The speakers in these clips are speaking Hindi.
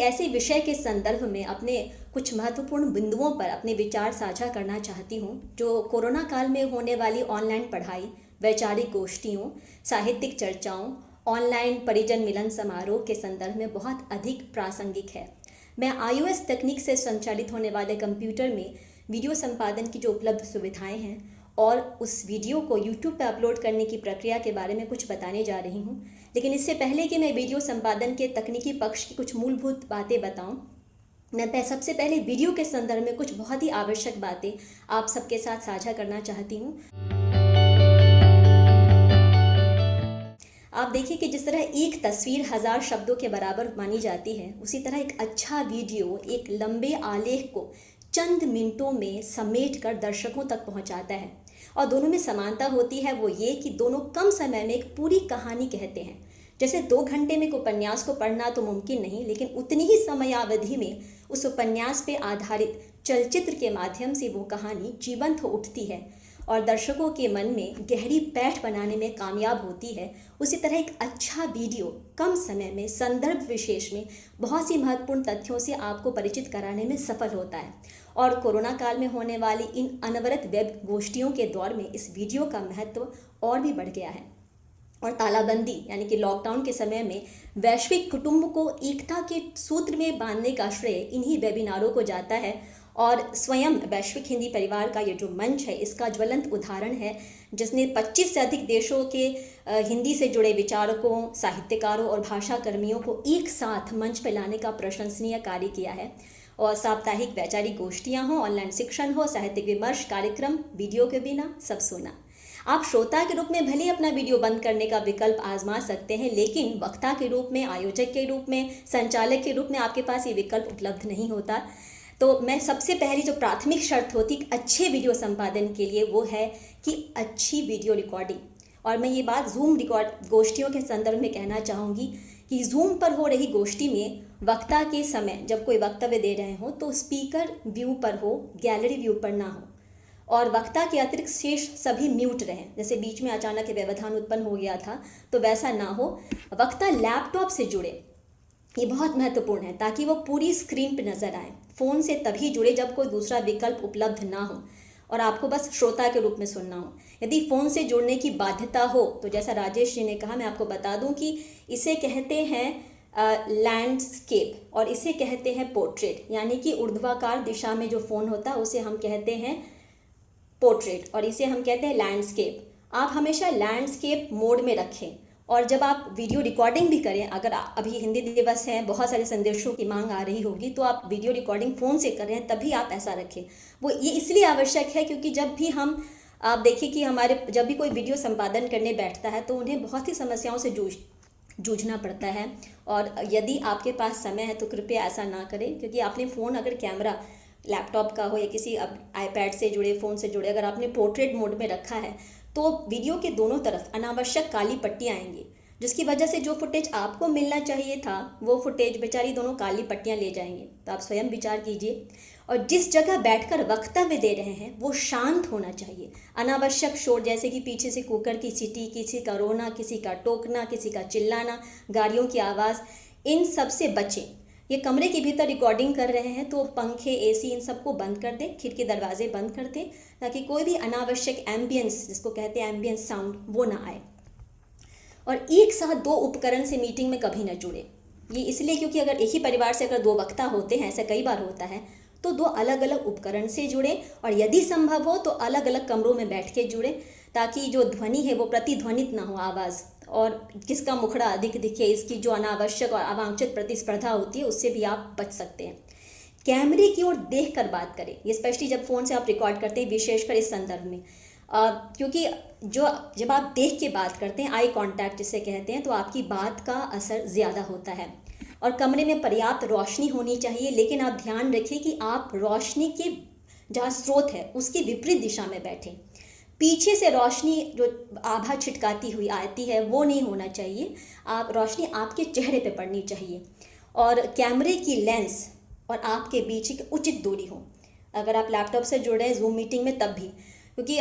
ऐसे विषय के संदर्भ में अपने कुछ महत्वपूर्ण बिंदुओं पर अपने विचार साझा करना चाहती हूँ, जो कोरोना काल में होने वाली ऑनलाइन पढ़ाई, वैचारिक गोष्ठियों, साहित्यिक चर्चाओं, ऑनलाइन परिजन मिलन समारोह के संदर्भ में बहुत अधिक प्रासंगिक है। मैं iOS तकनीक से संचालित होने वाले कंप्यूटर में वीडियो संपादन की जो उपलब्ध सुविधाएं हैं और उस वीडियो को YouTube पर अपलोड करने की प्रक्रिया के बारे में कुछ बताने जा रही हूँ। लेकिन इससे पहले कि मैं वीडियो संपादन के तकनीकी पक्ष की कुछ मूलभूत बातें बताऊँ, मैं सबसे पहले वीडियो के संदर्भ में कुछ बहुत ही आवश्यक बातें आप सबके साथ साझा करना चाहती हूँ। आप देखिए कि जिस तरह एक तस्वीर 1000 शब्दों के बराबर मानी जाती है, उसी तरह एक अच्छा वीडियो एक लंबे आलेख को चंद मिनटों में समेट कर दर्शकों तक पहुंचाता है। और दोनों में समानता होती है, वो ये कि दोनों कम समय में एक पूरी कहानी कहते हैं। जैसे 2 घंटे में एक उपन्यास को पढ़ना तो मुमकिन नहीं, लेकिन उतनी ही समयावधि में उस उपन्यास पे आधारित चलचित्र के माध्यम से वो कहानी जीवंत हो उठती है और दर्शकों के मन में गहरी पैठ बनाने में कामयाब होती है। उसी तरह एक अच्छा वीडियो कम समय में संदर्भ विशेष में बहुत सी महत्वपूर्ण तथ्यों से आपको परिचित कराने में सफल होता है। और कोरोना काल में होने वाली इन अनवरत वेब गोष्ठियों के दौर में इस वीडियो का महत्व और भी बढ़ गया है। और तालाबंदी यानी कि लॉकडाउन के समय में वैश्विक कुटुंब को एकता के सूत्र में बांधने का श्रेय इन्हीं वेबिनारों को जाता है। और स्वयं वैश्विक हिंदी परिवार का ये जो मंच है, इसका ज्वलंत उदाहरण है, जिसने 25 से अधिक देशों के हिंदी से जुड़े विचारकों, साहित्यकारों और भाषा कर्मियों को एक साथ मंच पर लाने का प्रशंसनीय कार्य किया है। और साप्ताहिक वैचारिक गोष्ठियाँ हों, ऑनलाइन शिक्षण हो, साहित्यिक विमर्श कार्यक्रम, वीडियो के बिना सब सुना। आप श्रोता के रूप में भले अपना वीडियो बंद करने का विकल्प आजमा सकते हैं, लेकिन वक्ता के रूप में, आयोजक के रूप में, संचालक के रूप में आपके पास ये विकल्प उपलब्ध नहीं होता। तो मैं सबसे पहली जो प्राथमिक शर्त होती अच्छे वीडियो संपादन के लिए, वो है कि अच्छी वीडियो रिकॉर्डिंग। और मैं ये बात जूम रिकॉर्ड गोष्ठियों के संदर्भ में कहना चाहूँगी कि जूम पर हो रही गोष्ठी में वक्ता के समय जब कोई वक्तव्य दे रहे हो तो स्पीकर व्यू पर हो, गैलरी व्यू पर ना हो। और वक्ता के अतिरिक्त शेष सभी म्यूट रहें। जैसे बीच में अचानक व्यवधान उत्पन्न हो गया था तो वैसा ना हो। वक्ता लैपटॉप से जुड़े, ये बहुत महत्वपूर्ण है, ताकि वो पूरी स्क्रीन पर नजर आए। फ़ोन से तभी जुड़े जब कोई दूसरा विकल्प उपलब्ध ना हो और आपको बस श्रोता के रूप में सुनना हो। यदि फ़ोन से जुड़ने की बाध्यता हो तो जैसा राजेश जी ने कहा, मैं आपको बता दूं कि इसे कहते हैं लैंडस्केप और इसे कहते हैं पोर्ट्रेट। यानी कि ऊर्ध्वाकार दिशा में जो फ़ोन होता है उसे हम कहते हैं पोर्ट्रेट और इसे हम कहते हैं लैंडस्केप। आप हमेशा लैंडस्केप मोड में रखें। और जब आप वीडियो रिकॉर्डिंग भी करें, अगर अभी हिंदी दिवस है, बहुत सारे संदेशों की मांग आ रही होगी, तो आप वीडियो रिकॉर्डिंग फ़ोन से कर रहे हैं तभी आप ऐसा रखें। वो ये इसलिए आवश्यक है क्योंकि जब भी आप देखिए कि जब भी कोई वीडियो संपादन करने बैठता है तो उन्हें बहुत ही समस्याओं से जूझना पड़ता है। और यदि आपके पास समय है तो कृपया ऐसा ना करें, क्योंकि आपने फ़ोन अगर कैमरा लैपटॉप का हो या किसी आईपैड से जुड़े, फ़ोन से जुड़े, अगर आपने पोर्ट्रेट मोड में रखा है तो वीडियो के दोनों तरफ अनावश्यक काली पट्टियाँ आएंगी, जिसकी वजह से जो फुटेज आपको मिलना चाहिए था वो फुटेज बेचारी दोनों काली पट्टियाँ ले जाएंगे। तो आप स्वयं विचार कीजिए। और जिस जगह बैठकर वक्तव्य दे रहे हैं वो शांत होना चाहिए। अनावश्यक शोर, जैसे कि पीछे से कुकर की सीटी, किसी का रोना, किसी का टोकना, किसी का चिल्लाना, गाड़ियों की आवाज़, इन सब से बचें। ये कमरे के भीतर रिकॉर्डिंग कर रहे हैं तो पंखे, एसी, इन सबको बंद कर दें, खिड़की दरवाजे बंद कर दें, ताकि कोई भी अनावश्यक एम्बियंस, जिसको कहते हैं एम्बियंस साउंड, वो ना आए। और एक साथ 2 उपकरण से मीटिंग में कभी न जुड़े। ये इसलिए क्योंकि अगर एक ही परिवार से अगर 2 वक्ता होते हैं, ऐसा कई बार होता है, तो 2 अलग अलग उपकरण से जुड़े और यदि संभव हो तो अलग अलग कमरों में बैठ के जुड़े, ताकि जो ध्वनि है वो प्रतिध्वनित ना हो आवाज़, और किसका मुखड़ा अधिक दिखे, इसकी जो अनावश्यक और अवांछित प्रतिस्पर्धा होती है उससे भी आप बच सकते हैं। कैमरे की ओर देख कर बात करें, ये स्पेशली जब फ़ोन से आप रिकॉर्ड करते हैं, विशेषकर इस संदर्भ में, क्योंकि जब आप देख के बात करते हैं, आई कांटेक्ट जिसे कहते हैं, तो आपकी बात का असर ज़्यादा होता है। और कमरे में पर्याप्त रोशनी होनी चाहिए, लेकिन आप ध्यान रखें कि आप रोशनी के जहाँ स्रोत है उसकी विपरीत दिशा में बैठें। पीछे से रोशनी जो आभा छिटकाती हुई आती है वो नहीं होना चाहिए। रोशनी आपके चेहरे पे पड़नी चाहिए और कैमरे की लेंस और आपके बीच की उचित दूरी हो। अगर आप लैपटॉप से जुड़े हैं जूम मीटिंग में तब भी, क्योंकि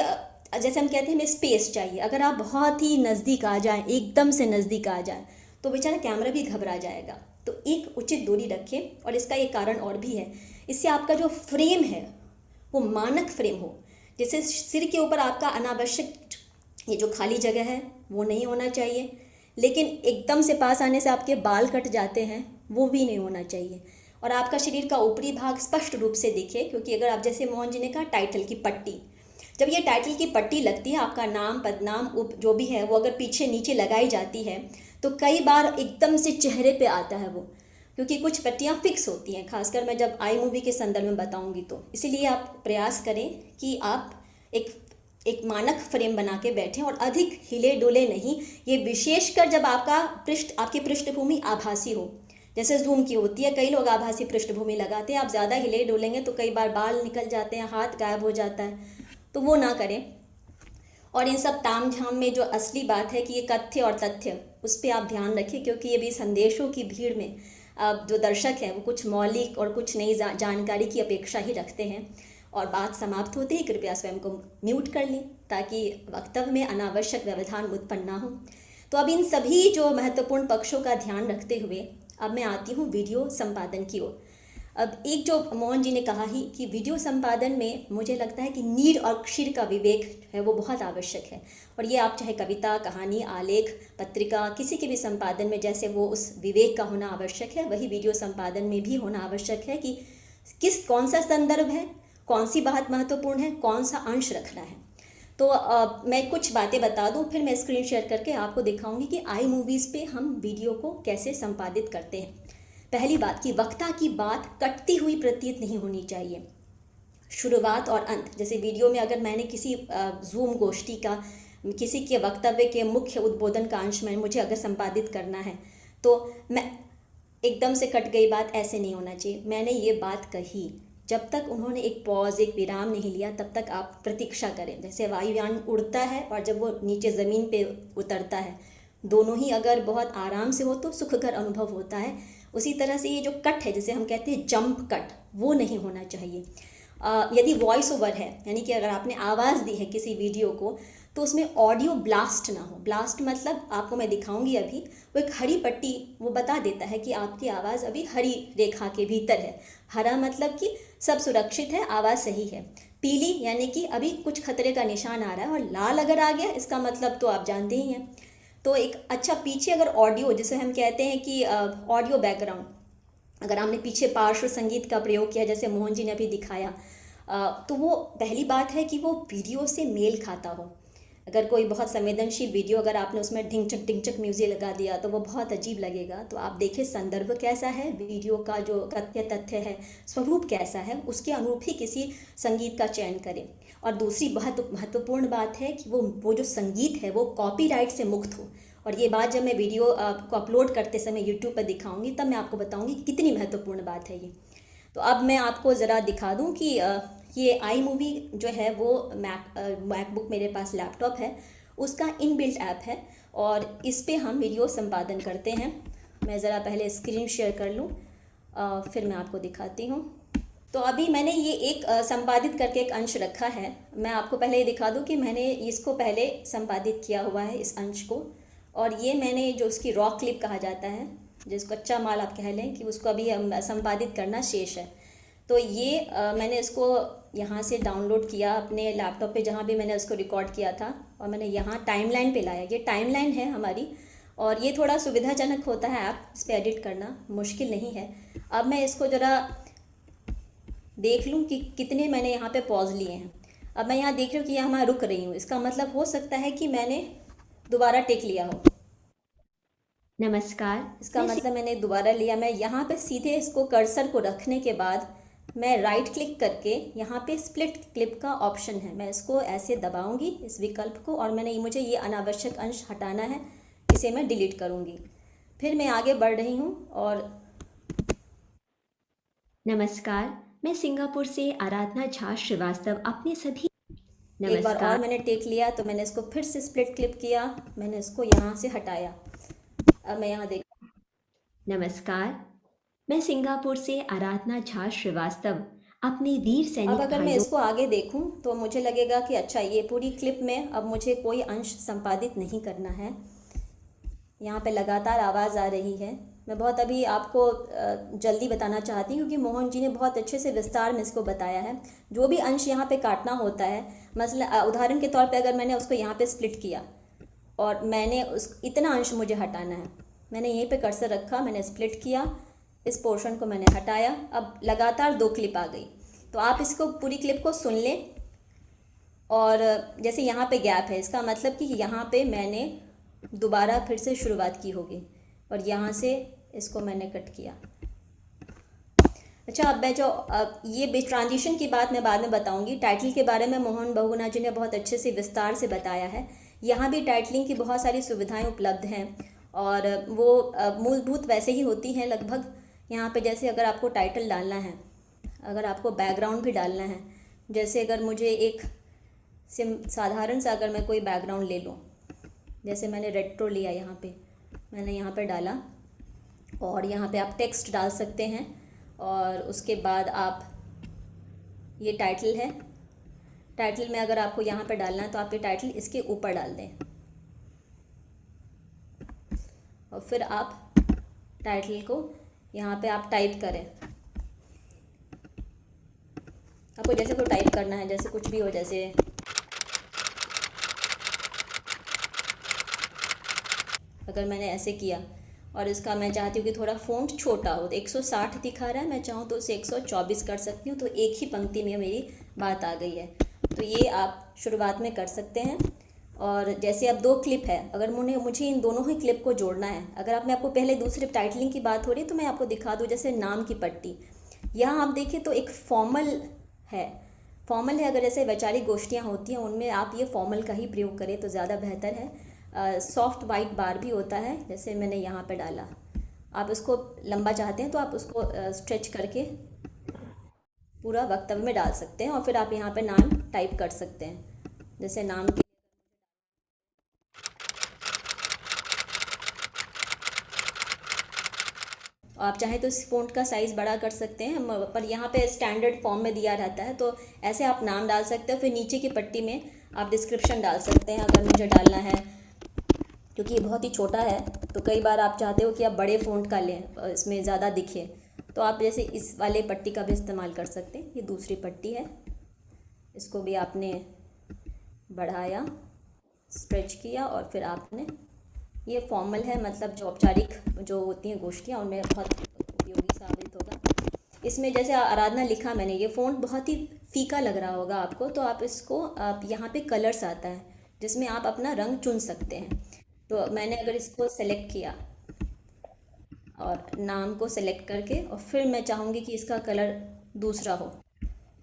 जैसे हम कहते हैं हमें स्पेस चाहिए। अगर आप बहुत ही नज़दीक आ जाएं, एकदम से नज़दीक आ जाएं, तो बेचारा कैमरा भी घबरा जाएगा। तो एक उचित दूरी रखें। और इसका एक कारण और भी है, इससे आपका जो फ्रेम है वो मानक फ्रेम हो। जैसे सिर के ऊपर आपका अनावश्यक ये जो खाली जगह है वो नहीं होना चाहिए, लेकिन एकदम से पास आने से आपके बाल कट जाते हैं वो भी नहीं होना चाहिए। और आपका शरीर का ऊपरी भाग स्पष्ट रूप से दिखे, क्योंकि अगर आप जैसे मोहन जी ने कहा टाइटल की पट्टी, जब ये टाइटल की पट्टी लगती है, आपका नाम पदनाम उप जो भी है वो अगर पीछे नीचे लगाई जाती है तो कई बार एकदम से चेहरे पे आता है वो, क्योंकि कुछ पट्टियाँ फिक्स होती हैं, खासकर मैं जब आई मूवी के संदर्भ में बताऊंगी तो। इसीलिए आप प्रयास करें कि आप एक मानक फ्रेम बना के बैठें और अधिक हिले डुले नहीं। ये विशेषकर जब आपकी पृष्ठभूमि आभासी हो, जैसे जूम की होती है, कई लोग आभासी पृष्ठभूमि लगाते हैं, आप ज़्यादा हिले डोलेंगे तो कई बार बाल निकल जाते हैं, हाथ गायब हो जाता है, तो वो ना करें। और इन सब ताम झाम में जो असली बात है कि ये कथ्य और तथ्य, उस पर आप ध्यान रखें, क्योंकि ये भी संदेशों की भीड़ में जो दर्शक हैं वो कुछ मौलिक और कुछ नई जानकारी की अपेक्षा ही रखते हैं। और बात समाप्त होते ही कृपया स्वयं को म्यूट कर लें ताकि वक्तव्य में अनावश्यक व्यवधान उत्पन्न ना हो। तो अब इन सभी जो महत्वपूर्ण पक्षों का ध्यान रखते हुए अब मैं आती हूँ वीडियो संपादन की ओर। अब एक जो मोहन जी ने कहा ही कि वीडियो संपादन में मुझे लगता है कि नीड और क्षीर का विवेक है वो बहुत आवश्यक है। और ये आप चाहे कविता, कहानी, आलेख, पत्रिका, किसी के भी संपादन में जैसे वो उस विवेक का होना आवश्यक है, वही वीडियो संपादन में भी होना आवश्यक है कि कौन सा संदर्भ है, कौन सी बात महत्वपूर्ण है, कौन सा अंश रखना है। तो मैं कुछ बातें बता दूं, फिर मैं स्क्रीन शेयर करके आपको दिखाऊंगी कि आई मूवीज़ पे हम वीडियो को कैसे संपादित करते हैं। पहली बात कि वक्ता की बात कटती हुई प्रतीत नहीं होनी चाहिए। शुरुआत और अंत, जैसे वीडियो में अगर मैंने किसी जूम गोष्ठी का, किसी के वक्तव्य के मुख्य उद्बोधन का अंश में मुझे अगर संपादित करना है तो मैं एकदम से कट गई बात, ऐसे नहीं होना चाहिए। मैंने ये बात कही, जब तक उन्होंने एक पॉज, एक विराम नहीं लिया तब तक आप प्रतीक्षा करें। जैसे वायुयान उड़ता है और जब वो नीचे ज़मीन पे उतरता है, दोनों ही अगर बहुत आराम से हो तो सुखकर अनुभव होता है। उसी तरह से ये जो कट है, जैसे हम कहते हैं जंप कट, वो नहीं होना चाहिए। यदि वॉइस ओवर है, यानी कि अगर आपने आवाज़ दी है किसी वीडियो को, तो उसमें ऑडियो ब्लास्ट ना हो। ब्लास्ट मतलब आपको मैं दिखाऊंगी अभी, वो एक हरी पट्टी वो बता देता है कि आपकी आवाज़ अभी हरी रेखा के भीतर है। हरा मतलब कि सब सुरक्षित है, आवाज़ सही है। पीली यानी कि अभी कुछ खतरे का निशान आ रहा है, और लाल अगर आ गया इसका मतलब तो आप जानते ही हैं। तो एक अच्छा पीछे अगर ऑडियो, जिसे हम कहते हैं कि ऑडियो बैकग्राउंड, अगर आपने पीछे पार्श्व संगीत का प्रयोग किया जैसे मोहन जी ने अभी दिखाया, तो वो पहली बात है कि वो वीडियो से मेल खाता हो। अगर कोई बहुत संवेदनशील वीडियो, अगर आपने उसमें ढिंचक म्यूजिक लगा दिया तो वो बहुत अजीब लगेगा। तो आप देखिए संदर्भ कैसा है, वीडियो का जो कथ्य तथ्य है, स्वरूप कैसा है, उसके अनुरूप ही किसी संगीत का चयन करें। और दूसरी बहुत महत्वपूर्ण बात है कि वो जो संगीत है वो कॉपीराइट से मुक्त हो। और ये बात जब मैं वीडियो को अपलोड करते समय यूट्यूब पर दिखाऊंगी तब मैं आपको बताऊंगी कितनी महत्वपूर्ण बात है ये। तो अब मैं आपको ज़रा दिखा दूं कि ये आई मूवी जो है वो मैकबुक, मेरे पास लैपटॉप है, उसका इनबिल्ट ऐप है और इस पे हम वीडियो संपादन करते हैं। मैं ज़रा पहले स्क्रीन शेयर कर लूँ, फिर मैं आपको दिखाती हूँ। तो अभी मैंने ये एक संपादित करके एक अंश रखा है। मैं आपको पहले ये दिखा दूँ कि मैंने इसको पहले संपादित किया हुआ है, इस अंश को। और ये मैंने जो उसकी रॉ क्लिप कहा जाता है, जिसको कच्चा माल आप कह लें, कि उसको अभी संपादित करना शेष है। तो ये मैंने इसको यहाँ से डाउनलोड किया अपने लैपटॉप पे, जहाँ भी मैंने उसको रिकॉर्ड किया था, और मैंने यहाँ टाइमलाइन पे लाया। ये टाइमलाइन है हमारी, और ये थोड़ा सुविधाजनक होता है ऐप, इस पर एडिट करना मुश्किल नहीं है। अब मैं इसको ज़रा देख लूँ कि कितने मैंने यहाँ पे पॉज लिए हैं। अब मैं यहाँ देख रही हूँ कि यहाँ मैं रुक रही हूँ, इसका मतलब हो सकता है कि मैंने दोबारा टेक लिया हो। नमस्कार, इसका मतलब मैंने दोबारा लिया। मैं यहाँ पे सीधे इसको कर्सर को रखने के बाद मैं राइट क्लिक करके यहाँ पे स्प्लिट क्लिप का ऑप्शन है, मैं इसको ऐसे दबाऊंगी इस विकल्प को, और मुझे ये अनावश्यक अंश हटाना है, इसे मैं डिलीट करूँगी। फिर मैं आगे बढ़ रही हूँ। और नमस्कार, मैं सिंगापुर से आराधना झा श्रीवास्तव अपने सभी एक बार और मैंने टेक लिया, तो मैंने इसको फिर से स्प्लिट क्लिप किया, मैंने इसको यहाँ से हटाया। अब मैं यहाँ देख, नमस्कार, मैं सिंगापुर से आराधना झा श्रीवास्तव अपने वीर सैनिक अब अगर मैं भाइयों इसको आगे देखूं तो मुझे लगेगा कि अच्छा, ये पूरी क्लिप में अब मुझे कोई अंश संपादित नहीं करना है। यहाँ पे लगातार आवाज़ आ रही है, मैं बहुत अभी आपको जल्दी बताना चाहती हूँ, क्योंकि मोहन जी ने बहुत अच्छे से विस्तार में इसको बताया है। जो भी अंश यहाँ पे काटना होता है, मसला उदाहरण के तौर पे अगर मैंने उसको यहाँ पे स्प्लिट किया और मैंने उस इतना अंश मुझे हटाना है, मैंने यहीं पे कर्सर रखा, मैंने स्प्लिट किया, इस पोर्शन को मैंने हटाया, अब लगातार 2 क्लिप आ गई। तो आप इसको पूरी क्लिप को सुन लें। और जैसे यहाँ पे गैप है, इसका मतलब कि यहाँ पे मैंने दोबारा फिर से शुरुआत की होगी और यहाँ से इसको मैंने कट किया। अच्छा, अब मैं जो ये ट्रांजिशन की बात मैं बाद में बताऊंगी। टाइटल के बारे में मोहन बहुगुणा जी ने बहुत अच्छे से विस्तार से बताया है। यहाँ भी टाइटलिंग की बहुत सारी सुविधाएं उपलब्ध हैं और वो मूलभूत वैसे ही होती हैं लगभग। यहाँ पे जैसे अगर आपको टाइटल डालना है, अगर आपको बैकग्राउंड भी डालना है, जैसे अगर मुझे एक साधारण सा अगर मैं कोई बैकग्राउंड ले लूँ, जैसे मैंने रेट्रो लिया, यहाँ पे मैंने यहाँ पे डाला और यहाँ पे आप टेक्स्ट डाल सकते हैं और उसके बाद आप ये टाइटल है, टाइटल में अगर आपको यहाँ पे डालना है तो आप ये टाइटल इसके ऊपर डाल दें और फिर आप टाइटल को यहाँ पे आप टाइप करें। आपको जैसे को टाइप करना है, जैसे कुछ भी हो, जैसे अगर मैंने ऐसे किया और इसका मैं चाहती हूँ कि थोड़ा फ़ॉन्ट छोटा हो, तो 160 दिखा रहा है, मैं चाहूँ तो उसे 124 कर सकती हूँ, तो एक ही पंक्ति में मेरी बात आ गई है। तो ये आप शुरुआत में कर सकते हैं। और जैसे अब 2 क्लिप है, अगर मुझे इन दोनों ही क्लिप को जोड़ना है, अगर आप मैं आपको पहले दूसरे टाइटलिंग की बात हो रही है तो मैं आपको दिखा दूँ, जैसे नाम की पट्टी, यहाँ आप देखिए तो एक फॉर्मल है, अगर जैसे वैचारिक गोष्ठियाँ होती हैं उनमें आप ये फॉर्मल का ही प्रयोग करें तो ज़्यादा बेहतर है। सॉफ्ट वाइट बार भी होता है, जैसे मैंने यहाँ पे डाला, आप उसको लंबा चाहते हैं तो आप उसको स्ट्रेच करके पूरा वक्तव्य में डाल सकते हैं और फिर आप यहाँ पे नाम टाइप कर सकते हैं। जैसे नाम के आप चाहे तो इस फ़ॉन्ट का साइज़ बड़ा कर सकते हैं, पर यहाँ पे स्टैंडर्ड फॉर्म में दिया रहता है, तो ऐसे आप नाम डाल सकते हो। फिर नीचे की पट्टी में आप डिस्क्रिप्शन डाल सकते हैं अगर मुझे डालना है, क्योंकि ये बहुत ही छोटा है तो कई बार आप चाहते हो कि आप बड़े फ़ॉन्ट का लें, इसमें ज़्यादा दिखे, तो आप जैसे इस वाले पट्टी का भी इस्तेमाल कर सकते हैं। ये दूसरी पट्टी है, इसको भी आपने बढ़ाया, स्ट्रेच किया और फिर आपने, ये फॉर्मल है, मतलब जो औपचारिक जो होती हैं गोष्ठियाँ उनमें बहुत उपयोगी साबित होगा। इसमें जैसे आराधना लिखा मैंने, ये फ़ॉन्ट बहुत ही फीका लग रहा होगा आपको, तो आप इसको यहाँ पे कलर्स आता है जिसमें आप अपना रंग चुन सकते हैं। तो मैंने अगर इसको सेलेक्ट किया और नाम को सेलेक्ट करके और फिर मैं चाहूँगी कि इसका कलर दूसरा हो,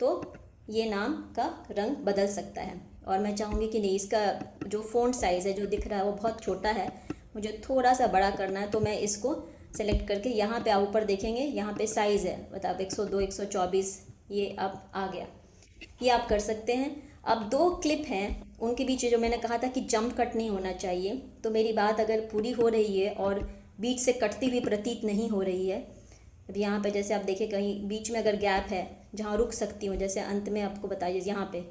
तो ये नाम का रंग बदल सकता है। और मैं चाहूँगी कि नहीं, इसका जो फ़ॉन्ट साइज़ है जो दिख रहा है वो बहुत छोटा है, मुझे थोड़ा सा बड़ा करना है, तो मैं इसको सेलेक्ट करके यहाँ पे आप ऊपर देखेंगे, यहाँ पे साइज़ है मतलब 102 124, ये अब आ गया। ये आप कर सकते हैं। अब 2 क्लिप हैं, उनके बीच जो मैंने कहा था कि जंप कट नहीं होना चाहिए, तो मेरी बात अगर पूरी हो रही है और बीच से कटती हुई प्रतीत नहीं हो रही है, अब यहाँ पे जैसे आप देखें कहीं बीच में अगर गैप है जहाँ रुक सकती हूँ, जैसे अंत में आपको बताइए, यहाँ पे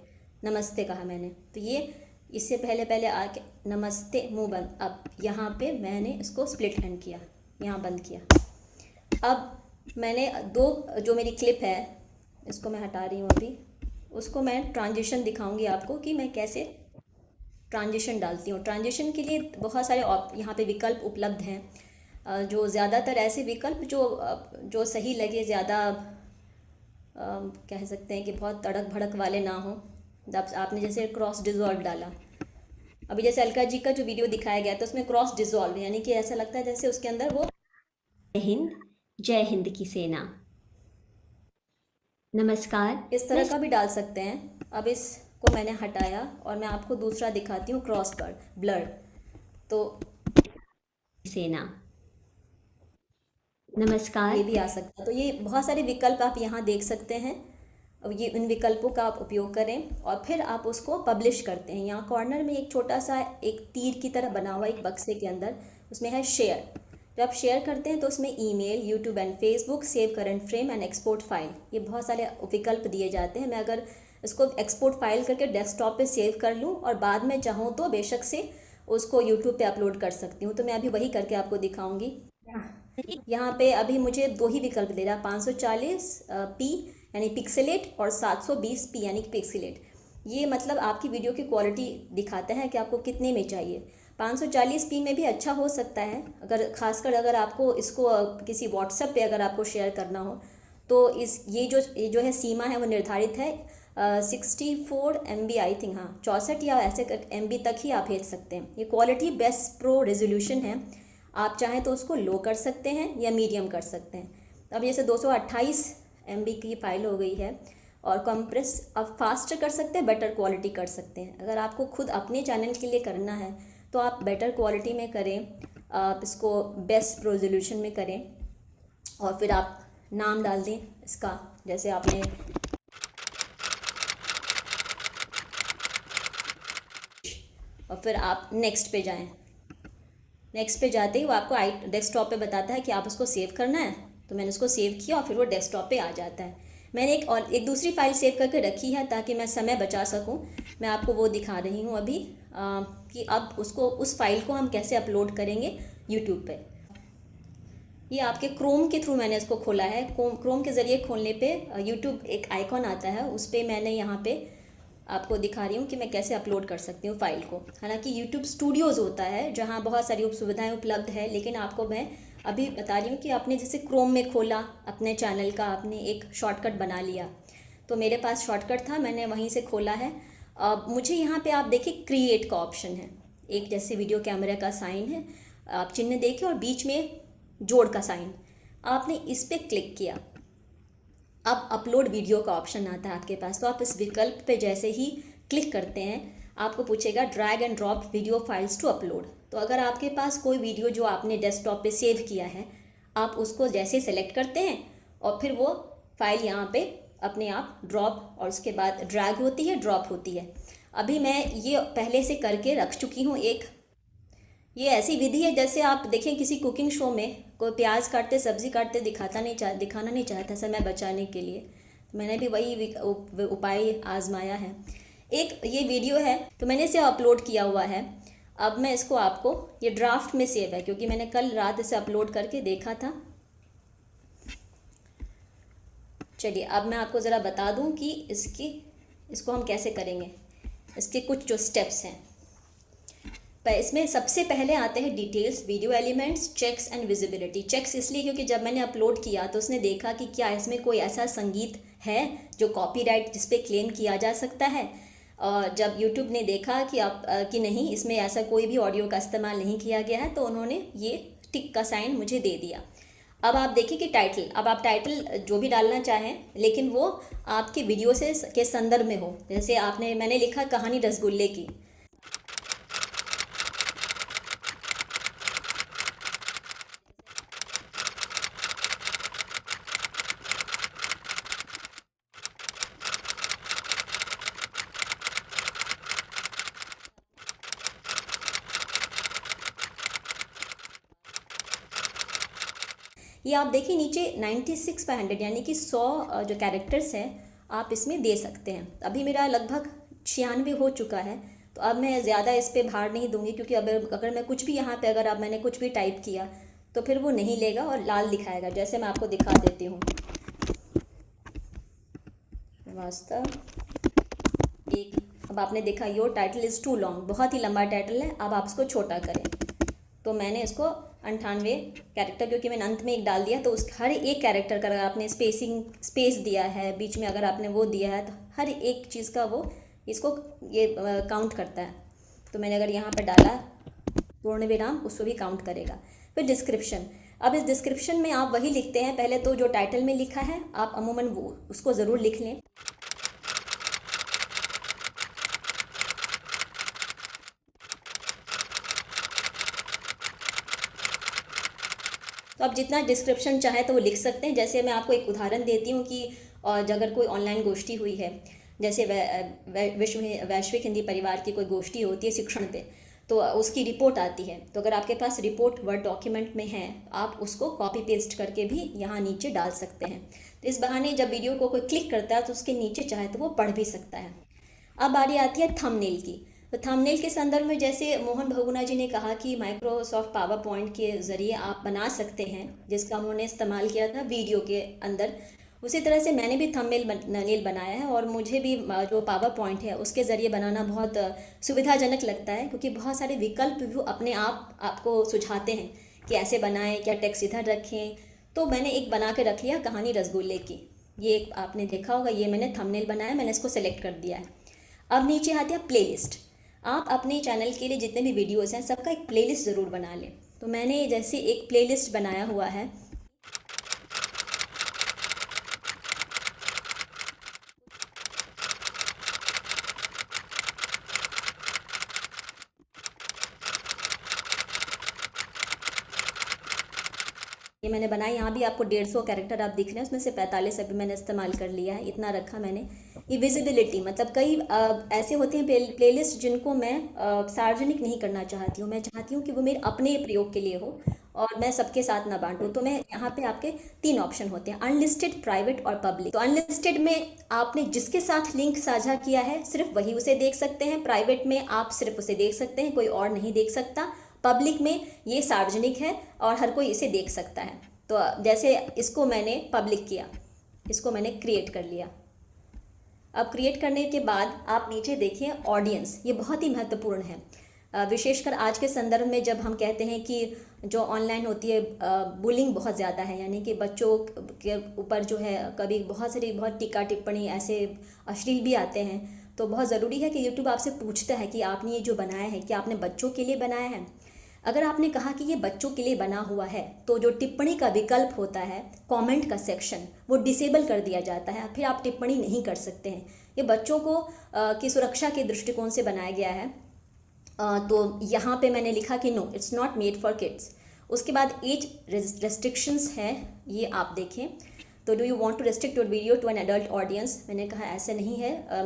नमस्ते कहा मैंने, तो ये इससे पहले आके नमस्ते मुँह बंद, अब यहाँ पे मैंने इसको स्प्लिट हैंड किया, यहाँ बंद किया। अब मैंने 2 जो मेरी क्लिप है इसको मैं हटा रही हूँ अभी, उसको मैं ट्रांजिशन दिखाऊंगी आपको कि मैं कैसे ट्रांजिशन डालती हूँ। ट्रांजिशन के लिए बहुत सारे यहाँ पे विकल्प उपलब्ध हैं, जो ज़्यादातर ऐसे विकल्प जो सही लगे, ज़्यादा कह सकते हैं कि बहुत तड़क भड़क वाले ना हो। आपने जैसे क्रॉस डिज़ॉल्व डाला, अभी जैसे अलका जी का जो वीडियो दिखाया गया तो उसमें क्रॉस डिज़ॉल्व, यानी कि ऐसा लगता है जैसे उसके अंदर वो जय हिंद की सेना, नमस्कार, इस तरह का भी डाल सकते हैं। अब इसको मैंने हटाया और मैं आपको दूसरा दिखाती हूँ, क्रॉस पर ब्लर, तो सेना, नमस्कार, ये भी आ सकता है। तो ये बहुत सारे विकल्प आप यहाँ देख सकते हैं। अब ये इन विकल्पों का आप उपयोग करें और फिर आप उसको पब्लिश करते हैं। यहाँ कॉर्नर में एक छोटा सा एक तीर की तरह बना हुआ एक बक्से के अंदर, उसमें है शेयर। जब आप शेयर करते हैं तो उसमें email, YouTube and Facebook, save current frame and export file, ये बहुत सारे विकल्प दिए जाते हैं। मैं अगर इसको एक्सपोर्ट फाइल करके डेस्कटॉप पे सेव कर लूँ और बाद में चाहूँ तो बेशक से उसको यूट्यूब पे अपलोड कर सकती हूँ, तो मैं अभी वही करके आपको दिखाऊँगी। यहाँ पे अभी मुझे दो ही विकल्प दे रहा है, 540 पी यानी पिक्सेलेट और 720 पी यानी पिक्सेलेट। ये मतलब आपकी वीडियो की क्वालिटी दिखाता है कि आपको कितने में चाहिए। 540 पी में भी अच्छा हो सकता है, अगर खासकर अगर आपको इसको किसी व्हाट्सएप पे अगर आपको शेयर करना हो तो इस ये जो है सीमा है वो निर्धारित है 64 MB आई थिंक, हाँ 64 या ऐसे MB तक ही आप भेज सकते हैं। ये क्वालिटी बेस्ट प्रो रेजोल्यूशन है, आप चाहें तो उसको लो कर सकते हैं या मीडियम कर सकते हैं। अब जैसे 228 MB की फ़ाइल हो गई है और कंप्रेस आप फास्ट कर सकते हैं, बेटर क्वालिटी कर सकते हैं। अगर आपको खुद अपने चैनल के लिए करना है तो आप बेटर क्वालिटी में करें, आप इसको बेस्ट रेजोल्यूशन में करें और फिर आप नाम डाल दें इसका, जैसे आपने और फिर आप नेक्स्ट पे जाएं। नेक्स्ट पे जाते ही वो आपको डेस्कटॉप पे बताता है कि आप उसको सेव करना है, तो मैंने उसको सेव किया और फिर वो डेस्कटॉप पे आ जाता है। मैंने एक दूसरी फ़ाइल सेव करके रखी है ताकि मैं समय बचा सकूं। मैं आपको वो दिखा रही हूँ अभी कि अब उस फाइल को हम कैसे अपलोड करेंगे यूट्यूब पे। ये आपके क्रोम के थ्रू मैंने इसको खोला है। क्रोम के ज़रिए खोलने पे यूट्यूब एक आइकॉन आता है, उस पर मैंने यहाँ पे आपको दिखा रही हूँ कि मैं कैसे अपलोड कर सकती हूँ फ़ाइल को। हालांकि यूट्यूब स्टूडियोज़ होता है जहाँ बहुत सारी सुविधाएं उपलब्ध है, लेकिन आपको मैं अभी बता रही हूँ कि आपने जैसे क्रोम में खोला अपने चैनल का, आपने एक शॉर्टकट बना लिया, तो मेरे पास शॉर्टकट था, मैंने वहीं से खोला है। अब मुझे यहाँ पे आप देखिए क्रिएट का ऑप्शन है, एक जैसे वीडियो कैमरा का साइन है, आप चिन्ह देखिए और बीच में जोड़ का साइन, आपने इस पर क्लिक किया। अब अपलोड वीडियो का ऑप्शन आता है आपके पास, तो आप इस विकल्प पे जैसे ही क्लिक करते हैं आपको पूछेगा drag and drop video files to upload. तो अगर आपके पास कोई वीडियो जो आपने डेस्कटॉप पे सेव किया है, आप उसको जैसे सेलेक्ट करते हैं और फिर वो फाइल यहाँ पे अपने आप ड्रॉप और उसके बाद ड्रैग होती है, ड्रॉप होती है। अभी मैं ये पहले से करके रख चुकी हूँ एक। ये ऐसी विधि है जैसे आप देखें किसी कुकिंग शो में कोई प्याज काटते सब्ज़ी काटते दिखाना नहीं चाहता समय बचाने के लिए, तो मैंने भी वही उपाय आजमाया है। एक ये वीडियो है तो मैंने इसे अपलोड किया हुआ है। अब मैं इसको आपको, ये ड्राफ्ट में सेव है क्योंकि मैंने कल रात इसे अपलोड करके देखा था। चलिए अब मैं आपको ज़रा बता दूं कि इसको हम कैसे करेंगे, इसके कुछ जो स्टेप्स हैं। पर इसमें सबसे पहले आते हैं details, video elements, checks and visibility. Checks इसलिए क्योंकि जब मैंने अपलोड किया तो उसने देखा कि क्या इसमें कोई ऐसा संगीत है जो कॉपीराइट जिस पे क्लेम किया जा सकता है। और जब यूट्यूब ने देखा कि नहीं, इसमें ऐसा कोई भी ऑडियो का इस्तेमाल नहीं किया गया है, तो उन्होंने ये टिक का साइन मुझे दे दिया। अब आप देखिए कि टाइटल, अब आप टाइटल जो भी डालना चाहें लेकिन वो आपके वीडियो के संदर्भ में हो। जैसे मैंने लिखा कहानी रसगुल्ले की, ये आप देखिए नीचे 96/100 यानी कि 100 जो कैरेक्टर्स हैं आप इसमें दे सकते हैं। अभी मेरा लगभग 96 हो चुका है, तो अब मैं ज़्यादा इस पर भार नहीं दूंगी क्योंकि अगर मैं कुछ भी यहाँ पे मैंने कुछ भी टाइप किया तो फिर वो नहीं लेगा और लाल दिखाएगा। जैसे मैं आपको दिखा देती हूँ, वास्तव एक, अब आपने देखा your title is too long, बहुत ही लंबा टाइटल है, अब आप इसको छोटा करें। तो मैंने इसको 98 कैरेक्टर, क्योंकि मैंने अंत में एक डाल दिया, तो उस हर एक कैरेक्टर का अगर आपने स्पेस दिया है, बीच में अगर आपने वो दिया है, तो हर एक चीज़ का वो इसको ये काउंट करता है। तो मैंने अगर यहाँ पर डाला पूर्ण विराम, उसको भी काउंट करेगा। फिर डिस्क्रिप्शन, अब इस डिस्क्रिप्शन में आप वही लिखते हैं, पहले तो जो टाइटल में लिखा है आप अमूमन वो उसको ज़रूर लिख लें। तो आप जितना डिस्क्रिप्शन चाहे तो वो लिख सकते हैं। जैसे मैं आपको एक उदाहरण देती हूँ कि अगर कोई ऑनलाइन गोष्ठी हुई है, जैसे वैश्विक हिंदी परिवार की कोई गोष्ठी होती है शिक्षण पे, तो उसकी रिपोर्ट आती है, तो अगर आपके पास रिपोर्ट वर्ड डॉक्यूमेंट में है, आप उसको कॉपी पेस्ट करके भी यहाँ नीचे डाल सकते हैं। तो इस बहाने जब वीडियो को कोई क्लिक करता है तो उसके नीचे चाहे तो वो पढ़ भी सकता है। अब बारी आती है थंबनेल की। तो थंबनेल के संदर्भ में जैसे मोहन बहुगुणा जी ने कहा कि माइक्रोसॉफ्ट पावर पॉइंट के ज़रिए आप बना सकते हैं, जिसका उन्होंने इस्तेमाल किया था वीडियो के अंदर, उसी तरह से मैंने भी थंबनेल बनाया है। और मुझे भी जो पावर पॉइंट है उसके ज़रिए बनाना बहुत सुविधाजनक लगता है, क्योंकि बहुत सारे विकल्प भी वो अपने आप आपको सुझाते हैं कि ऐसे बनाएं, क्या टेक्स्ट इधर रखें। तो मैंने एक बना के रख लिया, कहानी रसगुल्ले की। ये एक आपने देखा होगा, ये मैंने थंबनेल बनाया, मैंने इसको सेलेक्ट कर दिया है। अब नीचे आती है प्लेलिस्ट। आप अपने चैनल के लिए जितने भी वीडियोज़ हैं सबका एक प्लेलिस्ट ज़रूर बना लें। तो मैंने जैसे एक प्लेलिस्ट बनाया हुआ है, ये मैंने बनाई। यहाँ भी आपको 150 कैरेक्टर आप दिख रहे हैं, उसमें से 45 अभी मैंने इस्तेमाल कर लिया है, इतना रखा मैंने। ये विजिबिलिटी, मतलब कई ऐसे होते हैं प्लेलिस्ट जिनको मैं सार्वजनिक नहीं करना चाहती हूँ। मैं चाहती हूँ कि वो मेरे अपने प्रयोग के लिए हो और मैं सबके साथ ना बांटूँ। तो मैं यहाँ पे आपके 3 ऑप्शन होते हैं, अनलिस्टेड, प्राइवेट और पब्लिक। तो अनलिस्टेड में आपने जिसके साथ लिंक साझा किया है सिर्फ वही उसे देख सकते हैं। प्राइवेट में आप सिर्फ उसे देख सकते हैं, कोई और नहीं देख सकता। पब्लिक में ये सार्वजनिक है और हर कोई इसे देख सकता है। तो जैसे इसको मैंने पब्लिक किया, इसको मैंने क्रिएट कर लिया। अब क्रिएट करने के बाद आप नीचे देखिए ऑडियंस, ये बहुत ही महत्वपूर्ण है, विशेषकर आज के संदर्भ में जब हम कहते हैं कि जो ऑनलाइन होती है बुलिंग बहुत ज़्यादा है, यानी कि बच्चों के ऊपर जो है कभी बहुत टीका टिप्पणी ऐसे अश्लील भी आते हैं। तो बहुत ज़रूरी है कि यूट्यूब आपसे पूछता है कि आपने ये जो बनाया है क्या आपने बच्चों के लिए बनाया है। अगर आपने कहा कि ये बच्चों के लिए बना हुआ है तो जो टिप्पणी का विकल्प होता है, कमेंट का सेक्शन, वो डिसेबल कर दिया जाता है, फिर आप टिप्पणी नहीं कर सकते हैं। ये बच्चों को की सुरक्षा के दृष्टिकोण से बनाया गया है। तो यहाँ पे मैंने लिखा कि no, it's not made for kids. उसके बाद एज रेस्ट्रिक्शंस है, ये आप देखें। तो do you want to restrict your video to an adult audience? मैंने कहा ऐसे नहीं है।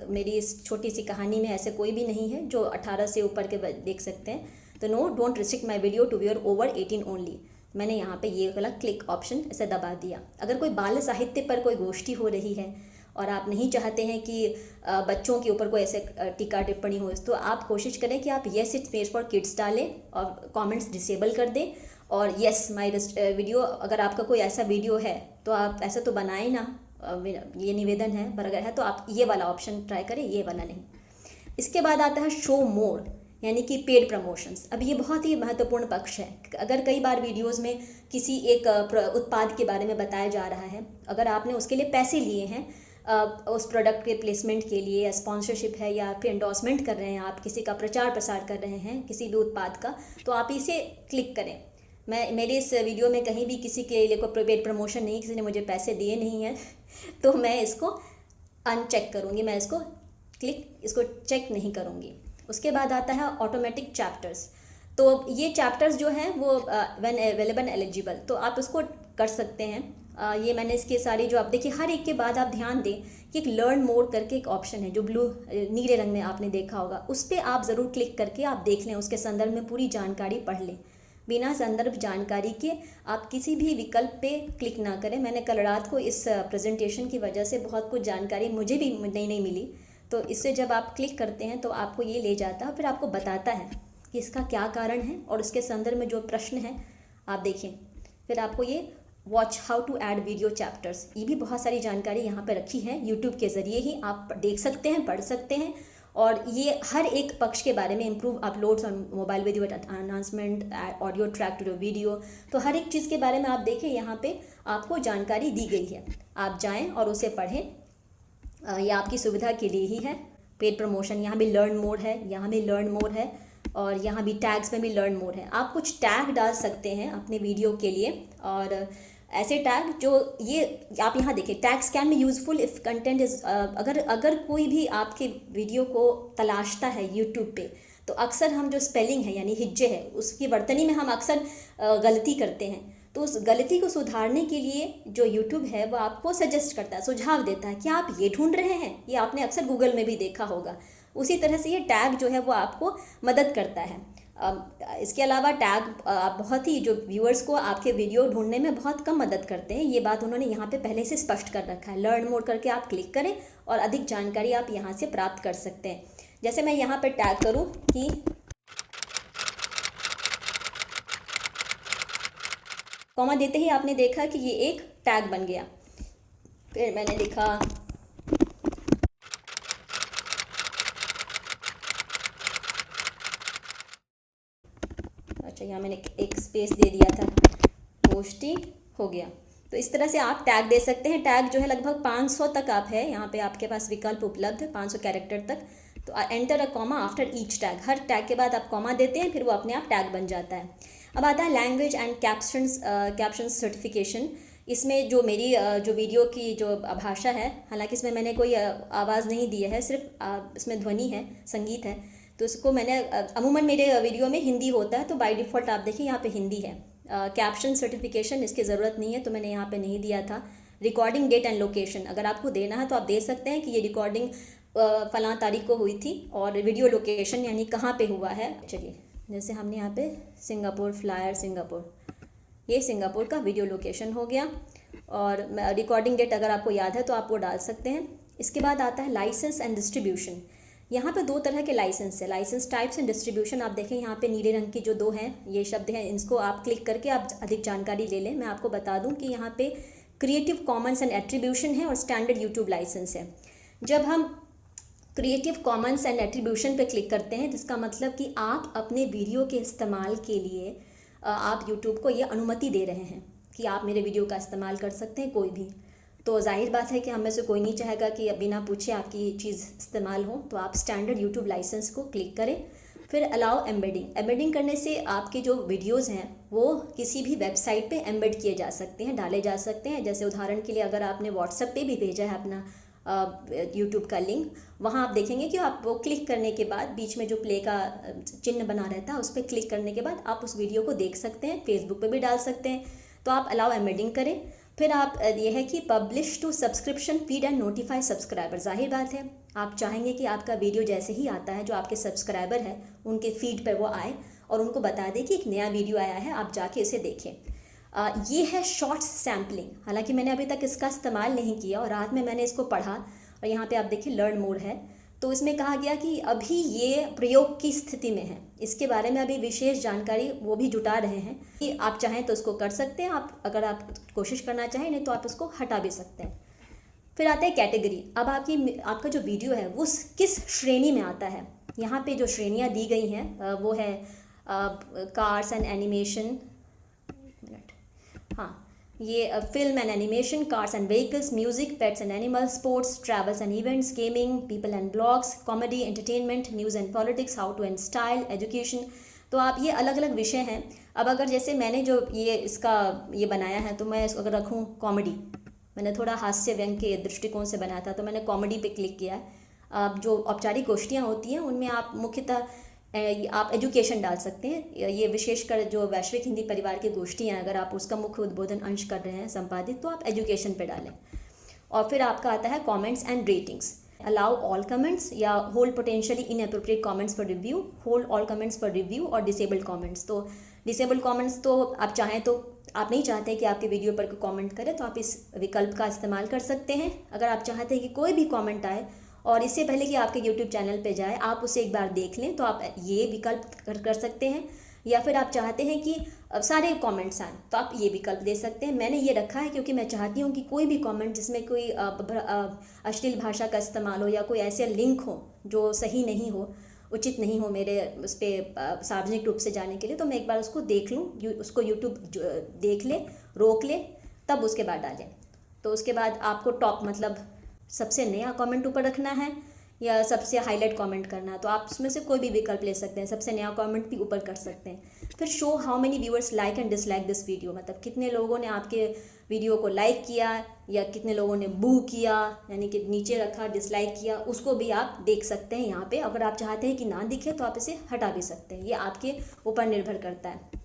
मेरी इस छोटी सी कहानी में ऐसे कोई भी नहीं है जो 18 से ऊपर के देख सकते हैं। तो no, don't restrict my video to viewer over 18 only. मैंने यहाँ पे ये वाला क्लिक ऑप्शन ऐसे दबा दिया। अगर कोई बाल साहित्य पर कोई गोष्ठी हो रही है और आप नहीं चाहते हैं कि बच्चों के ऊपर कोई ऐसे टीका टिप्पणी हो, तो आप कोशिश करें कि आप yes it's made for kids डालें और कमेंट्स डिसेबल कर दें। और येस माई वीडियो, अगर आपका कोई ऐसा वीडियो है तो आप ऐसा तो बनाएं ना, ये निवेदन है। पर अगर है तो आप ये वाला ऑप्शन ट्राई करें, ये वाला नहीं। इसके बाद आता है शो मोर, यानी कि पेड प्रमोशंस। अब ये बहुत ही महत्वपूर्ण पक्ष है। अगर कई बार वीडियोस में किसी एक उत्पाद के बारे में बताया जा रहा है, अगर आपने उसके लिए पैसे लिए हैं, उस प्रोडक्ट के प्लेसमेंट के लिए, या स्पॉन्सरशिप है, या फिर एंडोर्समेंट कर रहे हैं, आप किसी का प्रचार प्रसार कर रहे हैं किसी भी उत्पाद का, तो आप इसे क्लिक करें। मेरे इस वीडियो में कहीं भी किसी के लिए कोई पेड प्रमोशन नहीं, किसी ने मुझे पैसे दिए नहीं हैं, तो मैं इसको अनचेक करूँगी, मैं इसको चेक नहीं करूँगी। उसके बाद आता है ऑटोमेटिक चैप्टर्स। तो ये चैप्टर्स जो हैं वो व्हेन अवेलेबल एलिजिबल, तो आप उसको कर सकते हैं। ये मैंने इसके सारी जो आप देखिए, हर एक के बाद आप ध्यान दें कि एक लर्न मोर करके एक ऑप्शन है जो नीले रंग में आपने देखा होगा, उस पर आप ज़रूर क्लिक करके आप देख लें, उसके संदर्भ में पूरी जानकारी पढ़ लें। बिना संदर्भ जानकारी के आप किसी भी विकल्प पे क्लिक ना करें। मैंने कल रात को इस प्रेजेंटेशन की वजह से बहुत कुछ जानकारी मुझे भी नहीं मिली, तो इससे जब आप क्लिक करते हैं तो आपको ये ले जाता है, फिर आपको बताता है कि इसका क्या कारण है और उसके संदर्भ में जो प्रश्न है आप देखें। फिर आपको ये watch how to add video chapters, ये भी बहुत सारी जानकारी यहाँ पे रखी है। यूट्यूब के ज़रिए ही आप देख सकते हैं, पढ़ सकते हैं, और ये हर एक पक्ष के बारे में, improve uploads on mobile video announcement, audio track to video, तो हर एक चीज़ के बारे में आप देखें, यहाँ पे आपको जानकारी दी गई है। आप जाएं और उसे पढ़ें, ये आपकी सुविधा के लिए ही है। पेड प्रमोशन, यहाँ भी लर्न मोर है, यहाँ भी लर्न मोर है, और यहाँ भी टैग्स में भी लर्न मोर है। आप कुछ टैग डाल सकते हैं अपने वीडियो के लिए, और ऐसे टैग जो ये आप यहाँ देखिए, tags can be useful if content is, अगर कोई भी आपके वीडियो को तलाशता है यूट्यूब पे, तो अक्सर हम जो स्पेलिंग है यानी हिज्जे है उसकी वर्तनी में हम अक्सर गलती करते हैं। तो उस गलती को सुधारने के लिए जो यूट्यूब है वो आपको सजेस्ट करता है, सुझाव देता है कि आप ये ढूंढ रहे हैं, ये आपने अक्सर गूगल में भी देखा होगा। उसी तरह से ये टैग जो है वो आपको मदद करता है। इसके अलावा टैग बहुत ही जो व्यूअर्स को आपके वीडियो ढूंढने में बहुत कम मदद करते हैं, ये बात उन्होंने यहाँ पे पहले से स्पष्ट कर रखा है। लर्न मोर करके आप क्लिक करें और अधिक जानकारी आप यहाँ से प्राप्त कर सकते हैं। जैसे मैं यहाँ पे टैग करूँ कि कॉमा देते ही आपने देखा कि ये एक टैग बन गया। फिर मैंने लिखा अच्छा, यहाँ मैंने एक स्पेस दे दिया था, पोस्टिंग हो गया। तो इस तरह से आप टैग दे सकते हैं। टैग जो है लगभग 500 तक आप है, यहाँ पे आपके पास विकल्प उपलब्ध है 500 कैरेक्टर तक। तो enter a comma after each tag, her tag के बाद आप कॉमा देते हैं, फिर वो अपने आप टैग बन जाता है। अब आता है लैंग्वेज एंड कैप्शंस सर्टिफिकेशन। इसमें जो मेरी जो वीडियो की जो भाषा है, हालांकि इसमें मैंने कोई आवाज़ नहीं दी है, सिर्फ इसमें ध्वनि है, संगीत है। तो इसको मैंने अमूमन मेरे वीडियो में हिंदी होता है, तो बाय डिफ़ॉल्ट आप देखिए यहाँ पे हिंदी है। कैप्शन सर्टिफिकेशन इसकी ज़रूरत नहीं है, तो मैंने यहाँ पे नहीं दिया था। रिकॉर्डिंग डेट एंड लोकेशन अगर आपको देना है तो आप दे सकते हैं कि ये रिकॉर्डिंग फलां तारीख को हुई थी, और वीडियो लोकेशन यानी कहाँ पे हुआ है। चलिए, जैसे हमने यहाँ पे सिंगापुर, फ्लायर सिंगापुर, ये सिंगापुर का वीडियो लोकेशन हो गया। और रिकॉर्डिंग डेट अगर आपको याद है तो आप वो डाल सकते हैं। इसके बाद आता है लाइसेंस एंड डिस्ट्रीब्यूशन। यहाँ पे 2 तरह के लाइसेंस है, लाइसेंस टाइप्स एंड डिस्ट्रीब्यूशन। आप देखें यहाँ पे नीले रंग की जो 2 हैं, ये शब्द हैं, इसको आप क्लिक करके आप अधिक जानकारी ले लें। मैं आपको बता दूँ कि यहाँ पे क्रिएटिव कॉमन्स एंड एट्रीब्यूशन है और स्टैंडर्ड यूट्यूब लाइसेंस है। जब हम क्रिएटिव कॉमन्स एंड एट्रीब्यूशन पे क्लिक करते हैं, जिसका मतलब कि आप अपने वीडियो के इस्तेमाल के लिए आप यूट्यूब को ये अनुमति दे रहे हैं कि आप मेरे वीडियो का इस्तेमाल कर सकते हैं कोई भी। तो जाहिर बात है कि हम में से कोई नहीं चाहेगा कि बिना पूछे आपकी चीज़ इस्तेमाल हो। तो आप स्टैंडर्ड यूट्यूब लाइसेंस को क्लिक करें, फिर अलाउ एम्बेडिंग। एम्बेडिंग करने से आपके जो वीडियोज़ हैं वो किसी भी वेबसाइट पे एम्बेड किए जा सकते हैं, डाले जा सकते हैं। जैसे उदाहरण के लिए अगर आपने व्हाट्सएप पे भी भेजा है अपना यूट्यूब का लिंक, वहाँ आप देखेंगे कि आप वो क्लिक करने के बाद बीच में जो प्ले का चिन्ह बना रहता है उस पर क्लिक करने के बाद आप उस वीडियो को देख सकते हैं, फेसबुक पे भी डाल सकते हैं। तो आप अलाउ एम्बेडिंग करें। फिर आप ये है कि publish to subscription feed and notify subscriber. जाहिर बात है आप चाहेंगे कि आपका वीडियो जैसे ही आता है, जो आपके सब्सक्राइबर हैं उनके फीड पर वो आए और उनको बता दें कि एक नया वीडियो आया है, आप जाके इसे देखें। ये है शॉर्ट्स सैम्पलिंग। हालांकि मैंने अभी तक इसका इस्तेमाल नहीं किया और रात में मैंने इसको पढ़ा और यहाँ पे आप देखिए लर्न मोर है। तो इसमें कहा गया कि अभी ये प्रयोग की स्थिति में है, इसके बारे में अभी विशेष जानकारी वो भी जुटा रहे हैं कि आप चाहें तो इसको कर सकते हैं, आप अगर आप कोशिश करना चाहें, नहीं तो आप इसको हटा भी सकते हैं। फिर आता है कैटेगरी। अब आपका जो वीडियो है वो किस श्रेणी में आता है। यहाँ पे जो श्रेणियाँ दी गई हैं वो है कार्स एंड एनिमेशन, हाँ ये film and animation, cars and vehicles, music, pets and animals, sports, travels and events, gaming, people and blogs, comedy, entertainment, news and politics, how to and style, education. तो आप ये अलग अलग विषय हैं। अब अगर जैसे मैंने जो ये बनाया है, तो मैं इसको अगर रखूँ कॉमेडी, मैंने थोड़ा हास्य व्यंग के दृष्टिकोण से बनाया था, तो मैंने कॉमेडी पे क्लिक किया है। अब जो औपचारिक गोष्ठियाँ होती हैं उनमें आप मुख्यतः आप एजुकेशन डाल सकते हैं। ये विशेषकर जो वैश्विक हिंदी परिवार की गोष्ठियाँ हैं, अगर आप उसका मुख्य उद्बोधन अंश कर रहे हैं संपादित, तो आप एजुकेशन पे डालें। और फिर आपका आता है comments and ratings. Allow all comments या hold potentially inappropriate comments for review, hold all comments for review और डिसेबल कमेंट्स। तो डिसेबल कमेंट्स तो आप चाहें तो आप नहीं चाहते कि आपके वीडियो पर कोई कमेंट करे, तो आप इस विकल्प का इस्तेमाल कर सकते हैं। अगर आप चाहते हैं कि कोई भी कमेंट आए और इससे पहले कि आपके YouTube चैनल पे जाए आप उसे एक बार देख लें, तो आप ये विकल्प कर सकते हैं। या फिर आप चाहते हैं कि सारे कमेंट्स आएँ, तो आप ये विकल्प दे सकते हैं। मैंने ये रखा है क्योंकि मैं चाहती हूँ कि कोई भी कमेंट जिसमें कोई अश्लील भाषा का इस्तेमाल हो या कोई ऐसे लिंक हो जो सही नहीं हो, उचित नहीं हो मेरे उस पर सार्वजनिक रूप से जाने के लिए, तो मैं एक बार उसको देख लूँ, उसको YouTube देख ले, रोक ले, तब उसके बाद डालें। तो उसके बाद आपको टॉप मतलब सबसे नया कमेंट ऊपर रखना है या सबसे हाईलाइट कमेंट करना है, तो आप उसमें से कोई भी विकल्प ले सकते हैं। सबसे नया कमेंट भी ऊपर कर सकते हैं। फिर show how many viewers like and dislike this video, मतलब कितने लोगों ने आपके वीडियो को लाइक किया या कितने लोगों ने बू किया, यानी कि नीचे रखा, डिसलाइक किया, उसको भी आप देख सकते हैं यहाँ पे। अगर आप चाहते हैं कि ना दिखे तो आप इसे हटा भी सकते हैं, ये आपके ऊपर निर्भर करता है।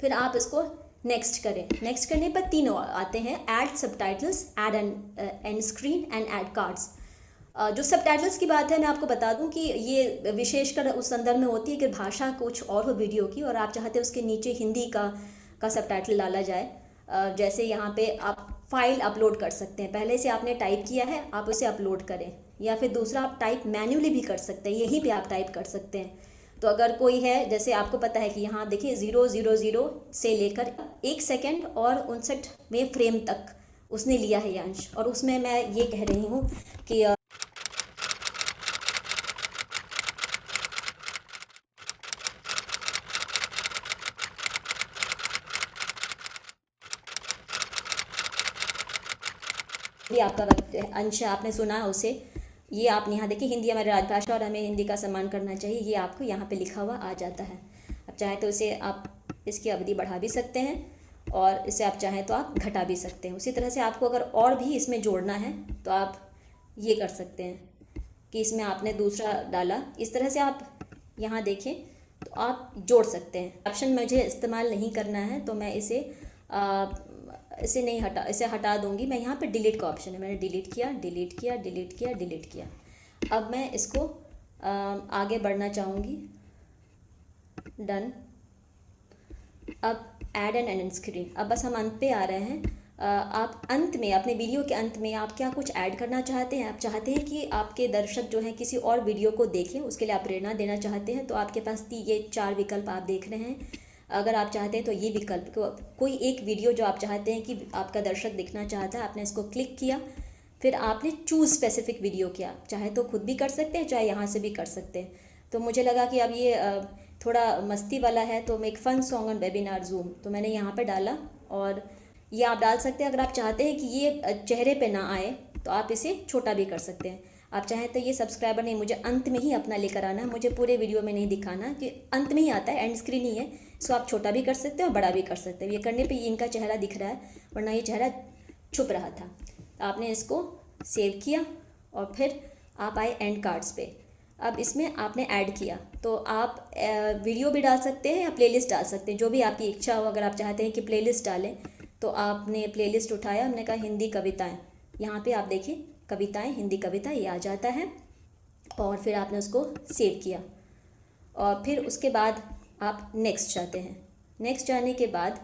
फिर आप इसको नेक्स्ट करें। नेक्स्ट करने पर 3 आते हैं, add subtitles, add and screen and add cards. जो सबटाइटल्स की बात है, मैं आपको बता दूं कि ये विशेषकर उस संदर्भ में होती है कि भाषा कुछ और हो वीडियो की और आप चाहते हैं उसके नीचे हिंदी का सबटाइटल डाला जाए। जैसे यहाँ पे आप फाइल अपलोड कर सकते हैं, पहले से आपने टाइप किया है, आप उसे अपलोड करें, या फिर दूसरा आप टाइप मैन्युअली भी कर सकते हैं, यहीं पे आप टाइप कर सकते हैं। तो अगर कोई है, जैसे आपको पता है कि यहाँ देखिए 000 से लेकर 1 सेकेंड और 59वें फ्रेम तक उसने लिया है ये अंश, और उसमें मैं ये कह रही हूँ कि भी आपका अंश आपने सुना है उसे, ये आप यहाँ देखिए, हिंदी हमारी राजभाषा और हमें हिंदी का सम्मान करना चाहिए, ये आपको यहाँ पे लिखा हुआ आ जाता है। अब चाहे तो इसे आप इसकी अवधि बढ़ा भी सकते हैं और इसे आप चाहें तो आप घटा भी सकते हैं। उसी तरह से आपको अगर और भी इसमें जोड़ना है तो आप ये कर सकते हैं कि इसमें आपने दूसरा डाला, इस तरह से आप यहाँ देखें तो आप जोड़ सकते हैं। ऑप्शन मुझे इस्तेमाल नहीं करना है तो मैं इसे नहीं हटा, इसे हटा दूंगी। मैं यहाँ पे डिलीट का ऑप्शन है, मैंने डिलीट किया, डिलीट किया, डिलीट किया, डिलीट किया। अब मैं इसको आगे बढ़ना चाहूँगी, डन। अब ऐड एन एंड स्क्रीन, अब बस हम अंत पे आ रहे हैं। आप अंत में, अपने वीडियो के अंत में आप क्या कुछ ऐड करना चाहते हैं, आप चाहते हैं कि आपके दर्शक जो हैं किसी और वीडियो को देखें, उसके लिए आप प्रेरणा देना चाहते हैं, तो आपके पास ये 4 विकल्प आप देख रहे हैं। अगर आप चाहते हैं तो ये विकल्प, कोई एक वीडियो जो आप चाहते हैं कि आपका दर्शक देखना चाहता है, आपने इसको क्लिक किया, फिर आपने चूज़ स्पेसिफिक वीडियो किया, चाहे तो खुद भी कर सकते हैं, चाहे यहाँ से भी कर सकते हैं। तो मुझे लगा कि अब ये थोड़ा मस्ती वाला है, तो मैं एक फ़न सॉन्ग ऑन वेबिनार जूम, तो मैंने यहाँ पे डाला। और ये आप डाल सकते हैं, अगर आप चाहते हैं कि ये चेहरे पे ना आए तो आप इसे छोटा भी कर सकते हैं। आप चाहें तो ये सब्सक्राइबर नहीं, मुझे अंत में ही अपना लेकर आना है, मुझे पूरे वीडियो में नहीं दिखाना, कि अंत में ही आता है, एंड स्क्रीन ही है। सो आप छोटा भी कर सकते हैं और बड़ा भी कर सकते हैं। ये करने पे इनका चेहरा दिख रहा है, वरना ये चेहरा छुप रहा था। आपने इसको सेव किया और फिर आप आए एंड कार्ड्स पे। अब इसमें आपने ऐड किया, तो आप वीडियो भी डाल सकते हैं या प्लेलिस्ट डाल सकते हैं, जो भी आपकी इच्छा हो। अगर आप चाहते हैं कि प्लेलिस्ट डालें तो आपने प्लेलिस्ट उठाया, हमने कहा हिंदी कविताएँ, यहाँ पे आप देखिए कविताएँ, हिंदी कविता, ये आ जाता है। और फिर आपने उसको सेव किया और फिर उसके बाद आप नेक्स्ट जाते हैं। नेक्स्ट जाने के बाद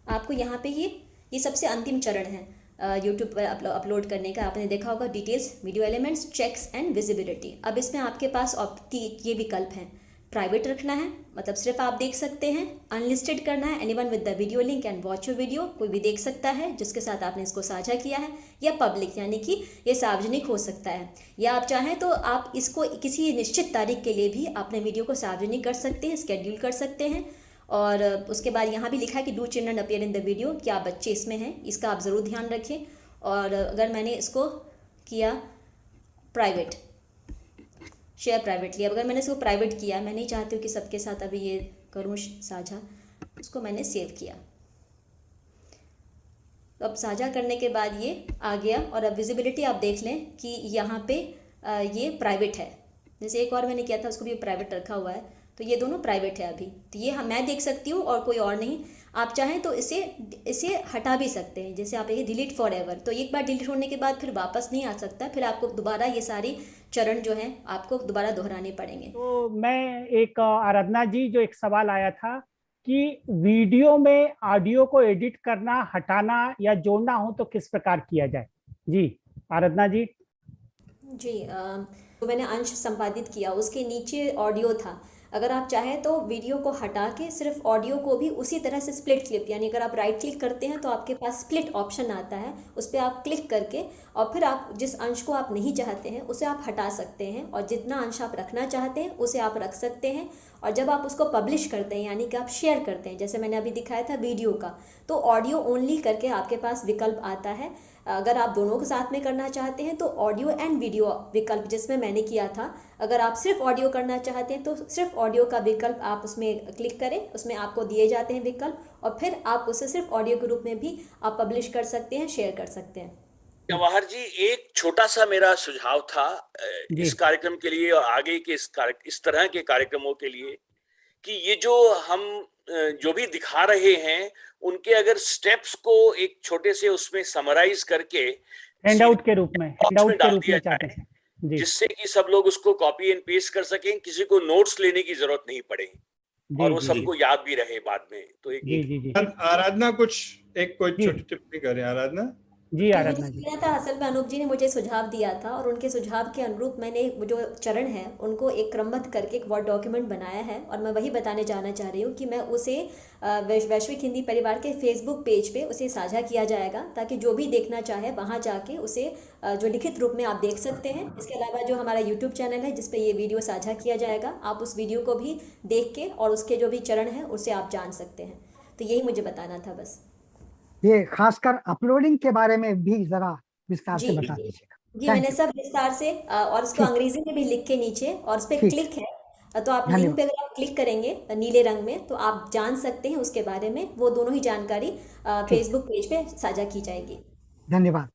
आपको यहाँ पे ये सबसे अंतिम चरण है यूट्यूब पर अपलोड करने का। आपने देखा होगा details, video elements, checks and visibility. अब इसमें आपके पास ये विकल्प हैं, प्राइवेट रखना है, मतलब सिर्फ आप देख सकते हैं। अनलिस्टेड करना है, anyone with the video link and watch your video, कोई भी देख सकता है जिसके साथ आपने इसको साझा किया है। या पब्लिक, यानी कि ये सार्वजनिक हो सकता है। या आप चाहें तो आप इसको किसी निश्चित तारीख के लिए भी अपने वीडियो को सार्वजनिक कर सकते हैं, स्केड्यूल कर सकते हैं। और उसके बाद यहाँ भी लिखा है कि do children appear in the video, क्या बच्चे इसमें हैं, इसका आप ज़रूर ध्यान रखें। और अगर मैंने इसको किया प्राइवेट, शेयर प्राइवेटली, अब अगर मैंने इसको प्राइवेट किया, मैं नहीं चाहती हूँ कि सबके साथ अभी ये करूँ साझा, उसको मैंने सेव किया। तो अब साझा करने के बाद ये आ गया। और अब विजिबिलिटी आप देख लें कि यहाँ पे ये प्राइवेट है। जैसे एक और मैंने किया था, उसको भी प्राइवेट रखा हुआ है, तो ये दोनों प्राइवेट है अभी। तो ये मैं देख सकती हूँ और कोई और नहीं। आप चाहें तो इसे हटा भी सकते हैं, जैसे आप ये डिलीट फॉर एवर, तो एक बार डिलीट होने के बाद फिर वापस नहीं आ सकता, फिर आपको दोबारा ये सारी चरण जो हैं आपको दोबारा दोहराने पड़ेंगे। तो मैं एक आराधना जी, जो एक सवाल आया था कि वीडियो में ऑडियो को एडिट करना, हटाना या जोड़ना हो तो किस प्रकार किया जाए। जी आराधना जी। जी तो मैंने अंश संपादित किया, उसके नीचे ऑडियो था। अगर आप चाहें तो वीडियो को हटा के सिर्फ ऑडियो को भी उसी तरह से स्प्लिट क्लिप, यानी अगर आप राइट क्लिक करते हैं तो आपके पास स्प्लिट ऑप्शन आता है, उस पर आप क्लिक करके और फिर आप जिस अंश को आप नहीं चाहते हैं उसे आप हटा सकते हैं, और जितना अंश आप रखना चाहते हैं उसे आप रख सकते हैं। और जब आप उसको पब्लिश करते हैं, यानी कि आप शेयर करते हैं, जैसे मैंने अभी दिखाया था वीडियो का, तो ऑडियो ओनली करके आपके पास विकल्प आता है। अगर आप दोनों को साथ में करना चाहते हैं तो ऑडियो एंड वीडियो विकल्प, जिसमें मैंने किया था, अगर आप सिर्फ ऑडियो करना चाहते हैं तो सिर्फ ऑडियो का विकल्प आप उसमें क्लिक करें, उसमें आपको दिए जाते हैं विकल्प, और फिर आप उसे सिर्फ ऑडियो के रूप में भी आप पब्लिश कर सकते हैं, शेयर कर सकते हैं। जवाहर जी, एक छोटा सा मेरा सुझाव था इस कार्यक्रम के लिए और आगे के इस तरह के कार्यक्रमों के लिए, कि ये जो हम जो भी दिखा रहे हैं उनके अगर स्टेप्स को एक छोटे से उसमें समराइज करके हैंडआउट के रूप में चाहते हैं, जिससे कि सब लोग उसको कॉपी एंड पेस्ट कर सकें, किसी को नोट्स लेने की जरूरत नहीं पड़े और वो सबको याद भी रहे बाद में। तो एक आराधना कुछ कोई छोटी टिप्पणी करें। आराधना जी तो मुझे आराधना जी। लगता था असल में अनूप जी ने मुझे सुझाव दिया था और उनके सुझाव के अनुरूप मैंने वो जो चरण है उनको एक क्रमबद्ध करके एक वर्ड डॉक्यूमेंट बनाया है और मैं वही बताने जाना चाह रही हूँ कि मैं उसे वैश्विक हिंदी परिवार के फेसबुक पेज पे उसे साझा किया जाएगा ताकि जो भी देखना चाहे वहाँ जाके उसे जो लिखित रूप में आप देख सकते हैं। इसके अलावा जो हमारा यूट्यूब चैनल है जिस पे ये वीडियो साझा किया जाएगा, आप उस वीडियो को भी देख के और उसके जो भी चरण है उसे आप जान सकते हैं। तो यही मुझे बताना था बस। ये खासकर अपलोडिंग के बारे में भी जरा विस्तार जी से जी बता जी जी, दीजिएगा। मैंने थैंक यू। सब विस्तार से और उसको ठीक। अंग्रेजी में भी लिख के नीचे और उस पर ठीक। क्लिक है तो आप लिंक धन्यवाद। पे अगर आप क्लिक करेंगे नीले रंग में तो आप जान सकते हैं उसके बारे में। वो दोनों ही जानकारी ठीक। फेसबुक पेज पे साझा की जाएगी। धन्यवाद।